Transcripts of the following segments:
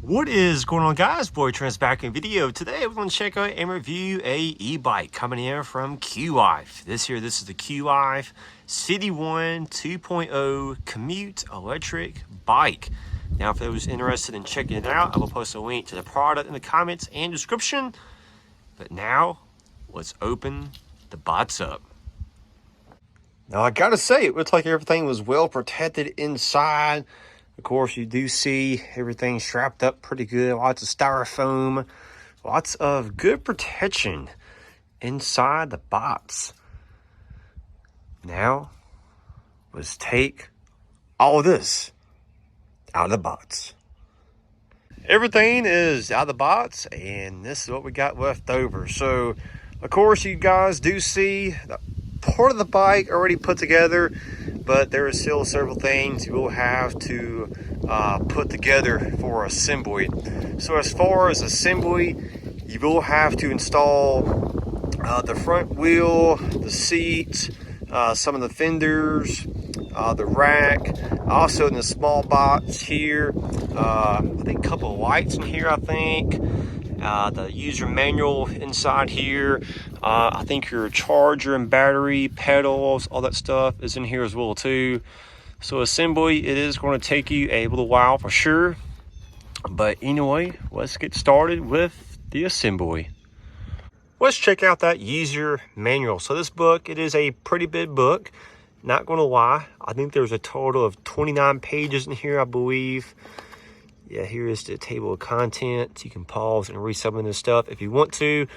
What is going on, guys? Boy Trent's back in video. Today we're going to check out and review a e-bike coming in from Qlife. This is the Qlife Cityone 2.0 Commute Electric Bike. Now, for those interested in checking it out, I will post a link to the product in the comments and description. But now, let's open the box up. Now, I gotta say, it looks like everything was well protected inside. Of course, you do see everything strapped up pretty good. Lots of styrofoam. Lots of good protection inside the box. Now, let's take all of this out of the box. Everything is out of the box, and this is what we got left over. So, of course, you guys do see the part of the bike already put together, but there are still several things you will have to put together for assembly. So as far as assembly, you will have to install the front wheel, the seat, some of the fenders, the rack. Also in the small box here, I think a couple of lights in here, I think. The user manual inside here. I think your charger and battery, pedals, all that stuff is in here as well too. So assembly, it is going to take you a little while for sure. But anyway, let's get started with the assembly. Let's check out that user manual. So this book, it is a pretty big book. Not going to lie, I think there's a total of 29 pages in here, I believe. Yeah, here is the table of contents. You can pause and read some of this stuff if you want to.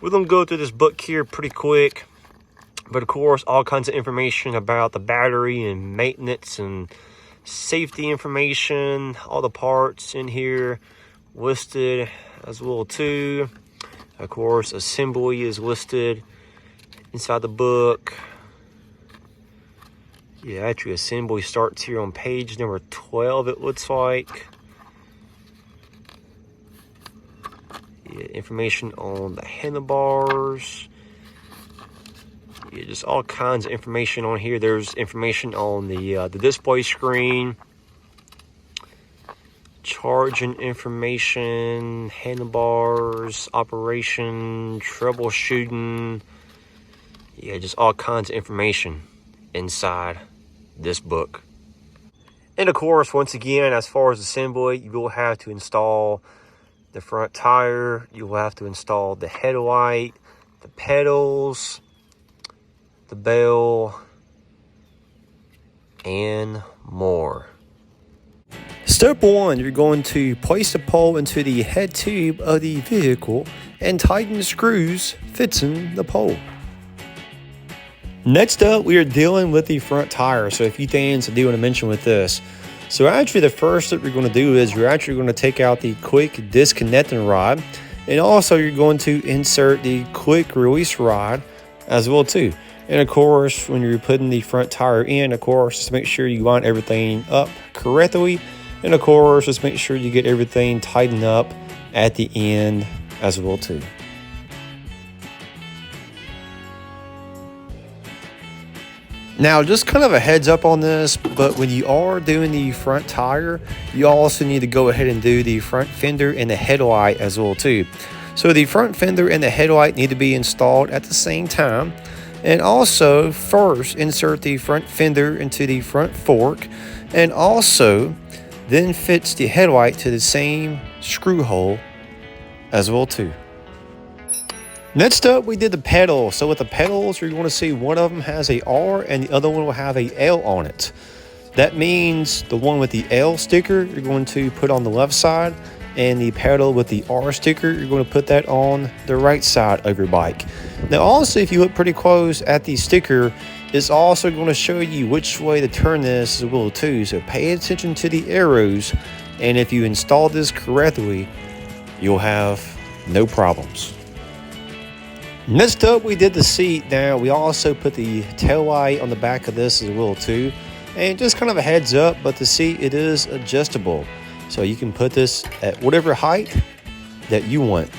We're going to go through this book here pretty quick. But of course, all kinds of information about the battery and maintenance and safety information. All the parts in here listed as well too. Of course, assembly is listed inside the book. Yeah, actually, assembly starts here on page number 12, it looks like. Yeah, information on the handlebars. Yeah, just all kinds of information on here. There's information on the display screen. Charging information, handlebars, operation, troubleshooting. Yeah, just all kinds of information inside this book. And of course, once again, as far as assembly, you will have to install the front tire, you will have to install the headlight, the pedals, the bell, and more. Step 1, you're going to place the pole into the head tube of the vehicle and tighten the screws fixing the pole. Next up, we are dealing with the front tire. So a few things I do want to mention with this. So actually the first that we're going to do is you're actually going to take out the quick disconnecting rod, and also you're going to insert the quick release rod as well too. And of course, when you're putting the front tire in, of course, just make sure you line everything up correctly. And of course, just make sure you get everything tightened up at the end as well too. Now, just kind of a heads up on this, but when you are doing the front tire, you also need to go ahead and do the front fender and the headlight as well too. So the front fender and the headlight need to be installed at the same time. And also, first insert the front fender into the front fork, and also then fits the headlight to the same screw hole as well too. Next up, we did the pedals. So with the pedals, you're going to see one of them has a R and the other one will have a L on it. That means the one with the L sticker, you're going to put on the left side, and the pedal with the R sticker, you're going to put that on the right side of your bike. Now also, if you look pretty close at the sticker, it's also going to show you which way to turn this as well too. So pay attention to the arrows, and if you install this correctly, you'll have no problems. Next up, we did the seat. Now, we also put the tail light on the back of this as well too. And just kind of a heads up, but the seat, it is adjustable. So you can put this at whatever height that you want.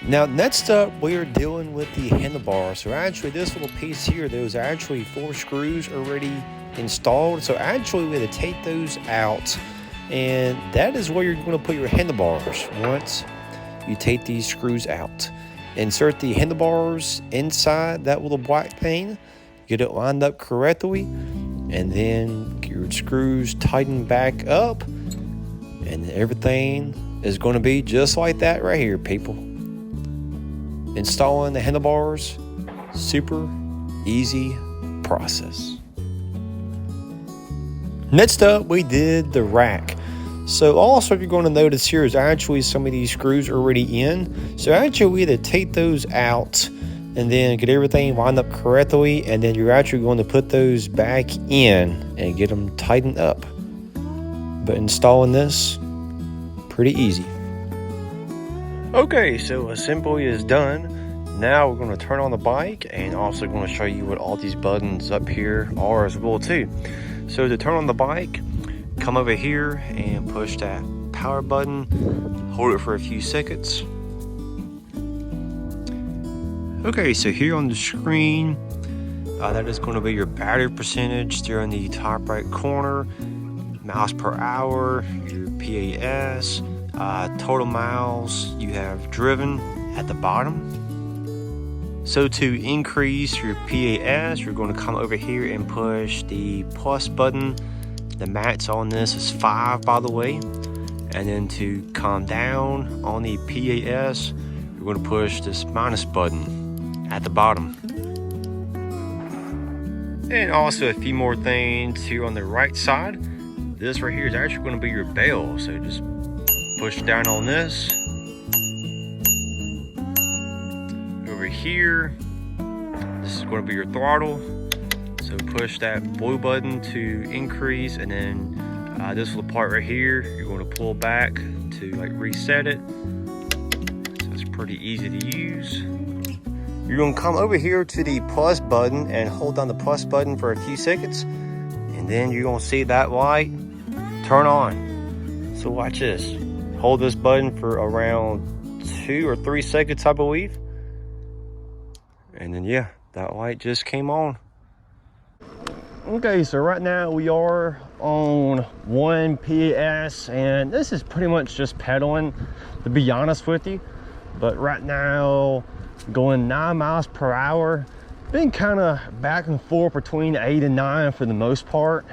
Now, next up, we are dealing with the handlebar. So actually, this little piece here, there's actually 4 screws already installed. So actually, we had to take those out and that is where you're going to put your handlebars once you take these screws out. Insert the handlebars inside that little black thing, get it lined up correctly, and then get your screws tightened back up, and everything is going to be just like that right here, people. Installing the handlebars, super easy process. Next up, we did the rack. So also you're going to notice here is actually some of these screws are already in. So actually we had to take those out and then get everything lined up correctly, and then you're actually going to put those back in and get them tightened up. But installing this, pretty easy. Okay, so assembly is done. Now we're going to turn on the bike, and also going to show you what all these buttons up here are as well too. So to turn on the bike, come over here and push that power button, hold it for a few seconds. Okay, so here on the screen, that is going to be your battery percentage there in the top right corner, miles per hour, your PAS, total miles you have driven at the bottom. So to increase your PAS, you're going to come over here and push the plus button. The max on this is 5, by the way. And then to calm down on the PAS, you're going to push this minus button at the bottom. And also a few more things here on the right side. This right here is actually going to be your bell. So just push down on this. Over here, this is going to be your throttle. So push that blue button to increase, and then this little part right here, you're going to pull back to like reset it. So it's pretty easy to use. You're going to come over here to the plus button and hold down the plus button for a few seconds, and then you're going to see that light turn on. So watch this. Hold this button for around 2 or 3 seconds, I believe. And then yeah, that light just came on. Okay, so right now we are on 1 PAS, and this is pretty much just pedaling, to be honest with you. But right now, going 9 miles per hour. Been kind of back and forth between 8 and 9 for the most part.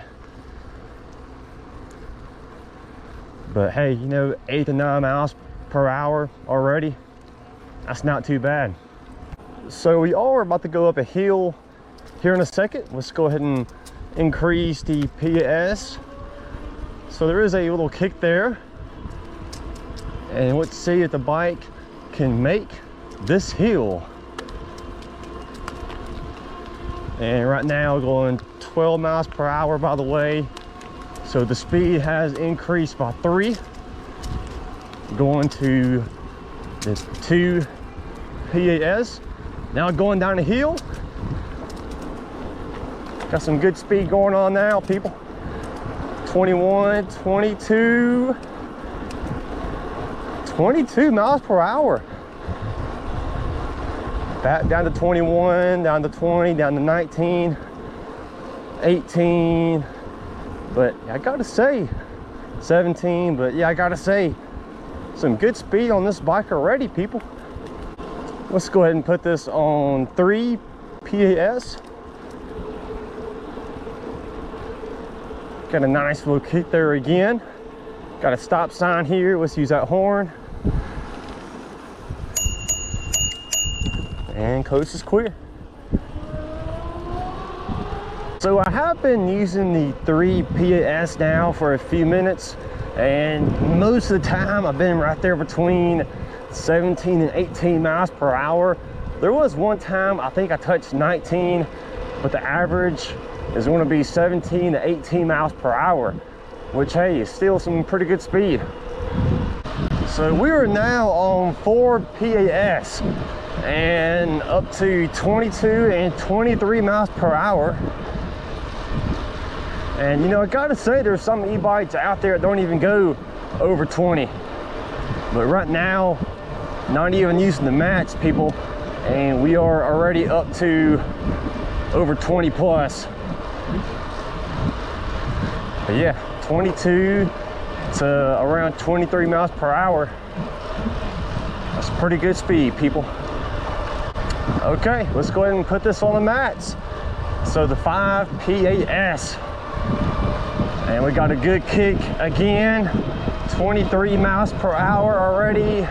But hey, you know, 8 to 9 miles per hour already, that's not too bad. So we are about to go up a hill here in a second. Let's go ahead and increase the PAS. So there is a little kick there, and let's see if the bike can make this hill. And right now going 12 miles per hour, by the way. So the speed has increased by 3, going to the 2 PAS. Now going down the hill. Got some good speed going on now, people. 21, 22, 22 miles per hour. Back down to 21, down to 20, down to 19, 18. But I gotta say, 17, but yeah, I gotta say, some good speed on this bike already, people. Let's go ahead and put this on 3 PAS. Got a nice little kick there again. Got a stop sign here. Let's use that horn. And coast is clear. So I have been using the 3 PAS now for a few minutes, and most of the time I've been right there between 17 and 18 miles per hour. There was one time I think I touched 19, but the average is going to be 17 to 18 miles per hour, which hey, is still some pretty good speed. So we are now on 4 PAS and up to 22 and 23 miles per hour. And you know, I gotta say, there's some e-bikes out there that don't even go over 20. But right now, not even using the max, people, and we are already up to over 20 plus. But yeah, 22 to around 23 miles per hour. That's pretty good speed, people. Okay, let's go ahead and put this on the mats. So the 5 PAS. And we got a good kick again. 23 miles per hour already.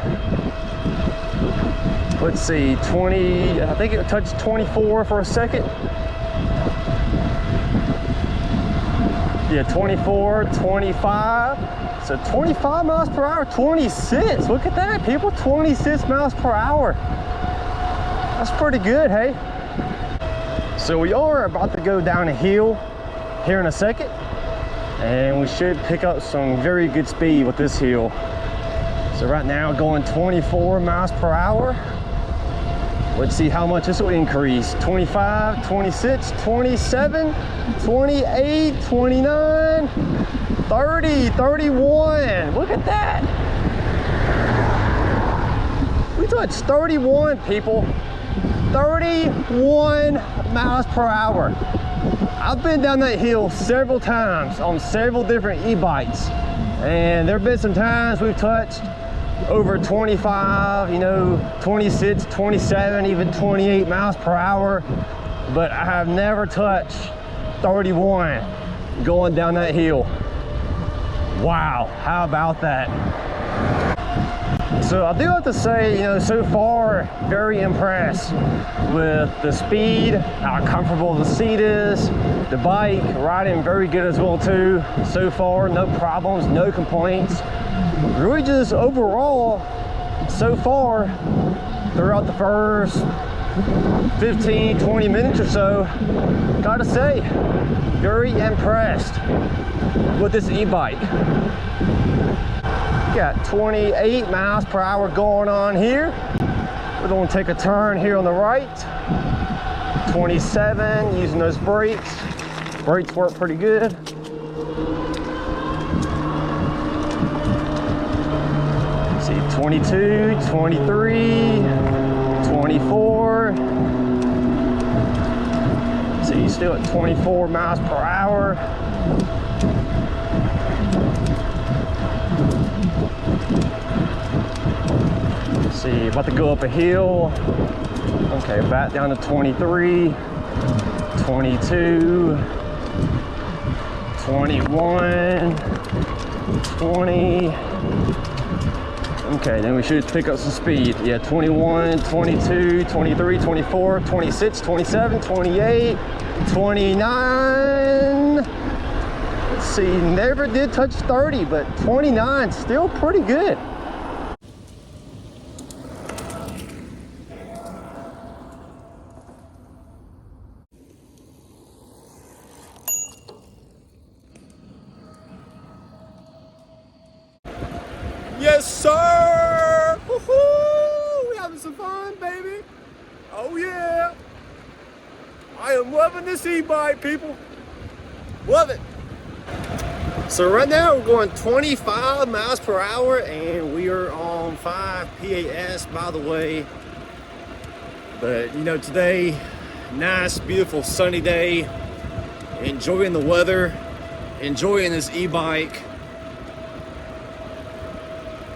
Let's see, 20, I think it touched 24 for a second. Yeah, 24, 25. So 25 miles per hour, 26. Look at that, people, 26 miles per hour. That's pretty good, hey? So we are about to go down a hill here in a second, and we should pick up some very good speed with this hill. So right now going 24 miles per hour. Let's see how much this will increase. 25, 26, 27, 28, 29, 30, 31. Look at that. We touched 31, people. 31 miles per hour. I've been down that hill several times on several different e-bikes, and there have been some times we've touched over 25, you know, 26, 27, even 28 miles per hour, but I have never touched 31 going down that hill. Wow, how about that? So I do have to say, you know, so far, very impressed with the speed, how comfortable the seat is, the bike, riding very good as well too. So far, no problems, no complaints. Really just overall, so far, throughout the first 15, 20 minutes or so, gotta say, very impressed with this e-bike. Got 28 miles per hour going on here. We're going to take a turn here on the right. 27, using those brakes. Brakes work pretty good. Let's see, 22, 23, 24. See, still at 24 miles per hour. Let's see, about to go up a hill. Okay, back down to 23, 22, 21, 20. Okay, then we should pick up some speed. Yeah, 21, 22, 23, 24, 26, 27, 28, 29. Let's see, never did touch 30, but 29, still pretty good. Yes, sir! Woohoo! We having some fun, baby. Oh, yeah. I am loving this e-bike, people. Love it. So right now we're going 25 miles per hour, and we are on 5 PAS, by the way. But, you know, today, nice, beautiful, sunny day. Enjoying the weather. Enjoying this e-bike.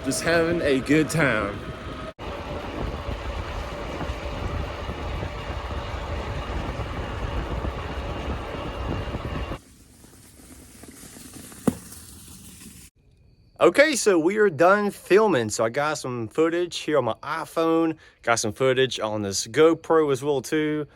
Just having a good time. Okay, so we are done filming. So I got some footage here on my iPhone, got some footage on this GoPro as well too.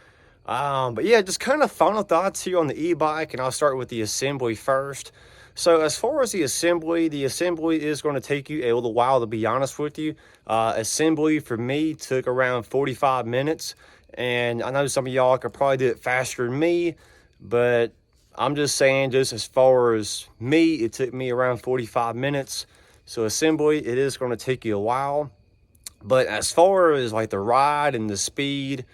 But yeah, just kind of final thoughts here on the e-bike, and I'll start with the assembly first. So as far as the assembly is going to take you a little while, to be honest with you. Assembly for me took around 45 minutes, and I know some of y'all could probably do it faster than me, but I'm just saying, just as far as me, it took me around 45 minutes. So assembly, it is going to take you a while. But as far as like the ride and the speed,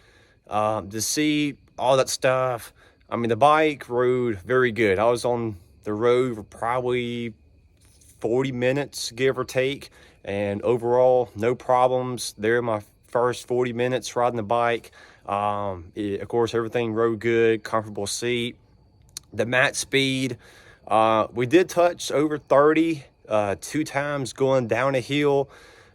the seat, all that stuff, I mean, the bike rode very good. I was on the road for probably 40 minutes, give or take, and overall, no problems. There in my first 40 minutes riding the bike. Of course, everything rode good, comfortable seat. The mat speed, we did touch over 30 2 times going down a hill,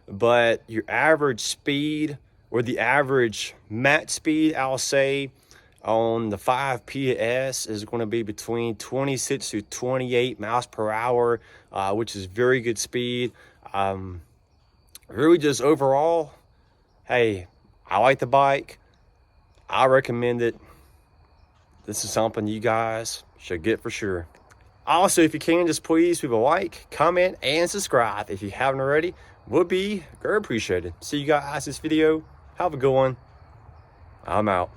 but your average speed, or the average max speed, I'll say, on the 5PS is going to be between 26 to 28 miles per hour, which is very good speed. Really just overall, hey, I like the bike. I recommend it. This is something you guys should get for sure. Also, if you can, just please leave a like, comment, and subscribe if you haven't already. Would be very appreciated. See you guys this video. Have a good one. I'm out.